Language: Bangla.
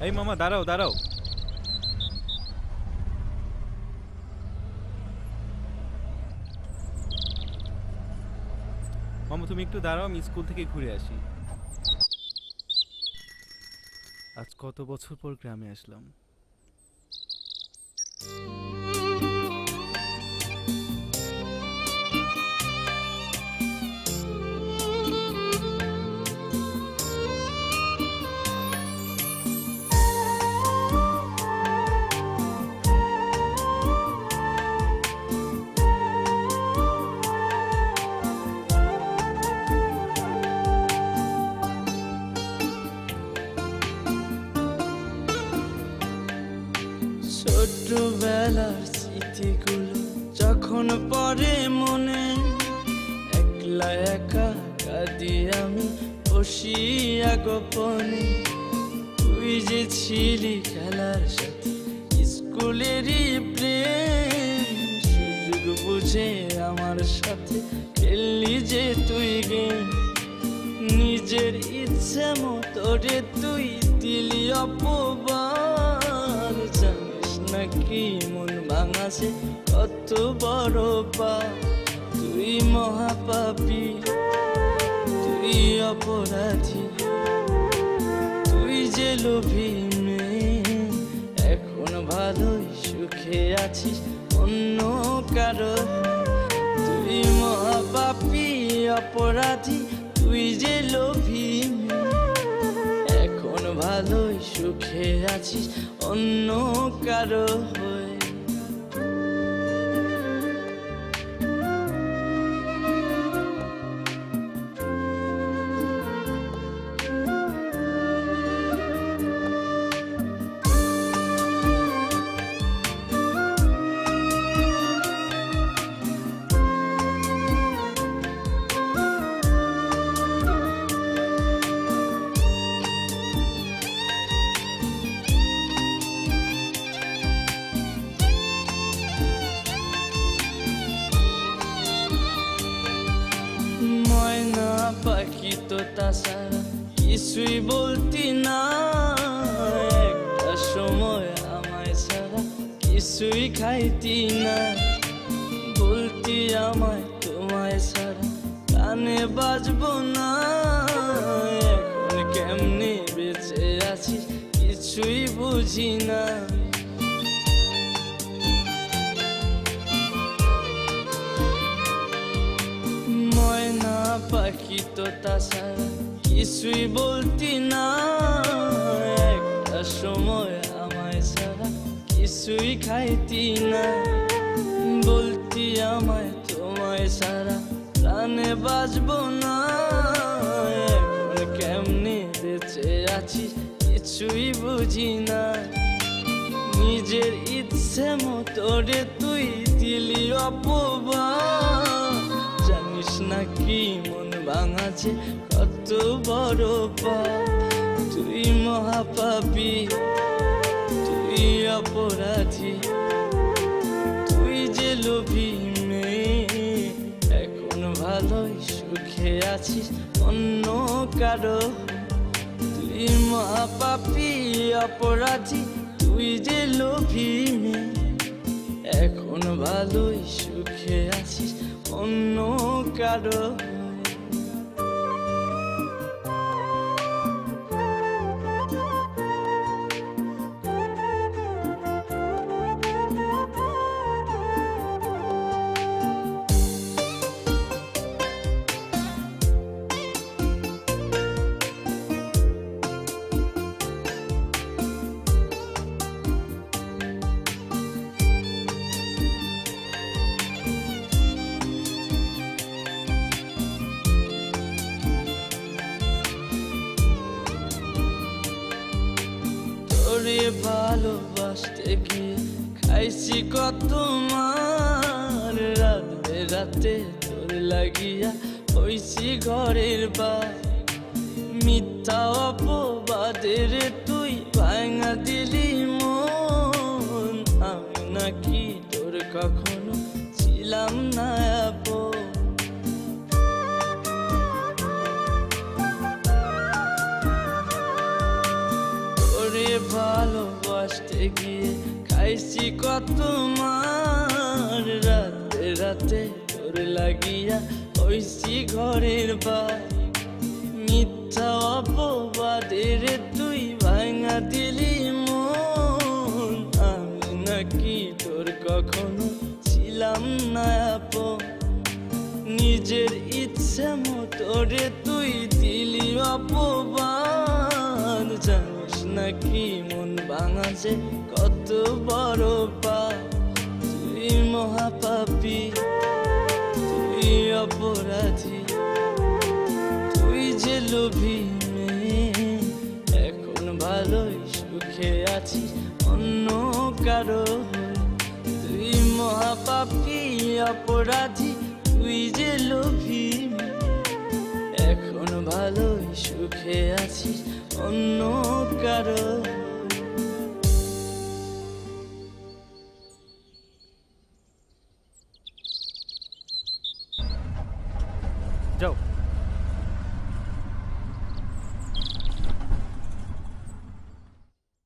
এই মামা দাঁড়াও দাঁড়াও। মামা তুমি একটু দাঁড়াও, আমি স্কুল থেকে ঘুরে আসি। আজ কত বছর পর গ্রামে আসলাম। ছোটবেলার স্মৃতিগুলো যখন পড়ে মনে, একলা একা কাঁদি আমি বসিয়া গোপনে। তুই যে ছিলি খেলার সাথে স্কুলেরই প্রেম, সুযোগ বুঝে আমার সাথে খেললি যে তুই গেম। নিজের ইচ্ছে মতো রে তুই দিলি অপবাদ, জানিস নাকি মন ভাঙাছে কত বড় পা। তুই মহাপাপী, তুই অপরাধী, তুই যে লোভী মেয়ে, এখন ভালোই সুখে আছিস অন্য কারো। তুই মহাপাপী অপরাধী, তুই যে লোভী মেয়ে, এখন ভালোই সুখে আছিস অন্য কারো হয়ে। ময়না পাখি তো তাছাড়া কিছুই বলতি না, একটা সময় আমায় ছাড়া কিছুই খাইতি না। বলতি আমায় তোমায় ছাড়া কানে বাজবো না, এখন কেমনে বেঁচে আছিস কিছুই বুঝি না। ময়না পাখি তো তাছাড়া কিছুই বলতি না, একটা সময় আমায় ছাড়া কিছুই খাইতি না। বলতি আমায় তোমায় ছাড়া প্রাণে বাজবো না, এখন কেমনে বেঁচে আছিস কিছুই বুঝি না। নিজের ইচ্ছে মতো রে তুই দিলি অপবাদ, জানিস নাকি মন ভাঙাছে কত বড় পাপ। তুই মহাপাপী, তুই অপরাধী, তুই যে লোভী মেয়ে, এখন ভালোই সুখে আছিস অন্য কারো। তুই মহাপাপী অপরাধী, তুই যে লোভী মেয়ে, এখন ভালোই সুখে আছিস অন্য কারো। তোরে ভালোবাসতে গিয়ে খাইছি কত মার, রাত বেরাতে তোর লাগিয়া হইছি ঘরের বার। মিথ্যা অপবাদের তুই ভাঙা দিলি মন, আমি নাকি তোর কখনো ছিলাম না আপন। তোরে ভালোবাসতে গিয়ে খাইছি কত মার, রাতে রাতে তোর লাগিয়া হইছি ঘরের বার। মিথ্যা অপবাদের তুই ভাঙা দিলি মন, আমি নাকি তোর কখনো ছিলাম না আপন। নিজের ইচ্ছে মতো রে তুই দিলি অপবাদ, জানিস নাকি মন ভাঙা যে কত বড় পাপ। তুই মহাপাপী, তুই অপরাধী, তুই যে লোভী মেয়ে, এখন ভালোই সুখে আছিস অন্য কারো হয়ে। তুই মহাপাপী অপরাধী, তুই যে লোভী মেয়ে, এখন ভালোই সুখে আছিস অন্য কারো হয়ে। যাও।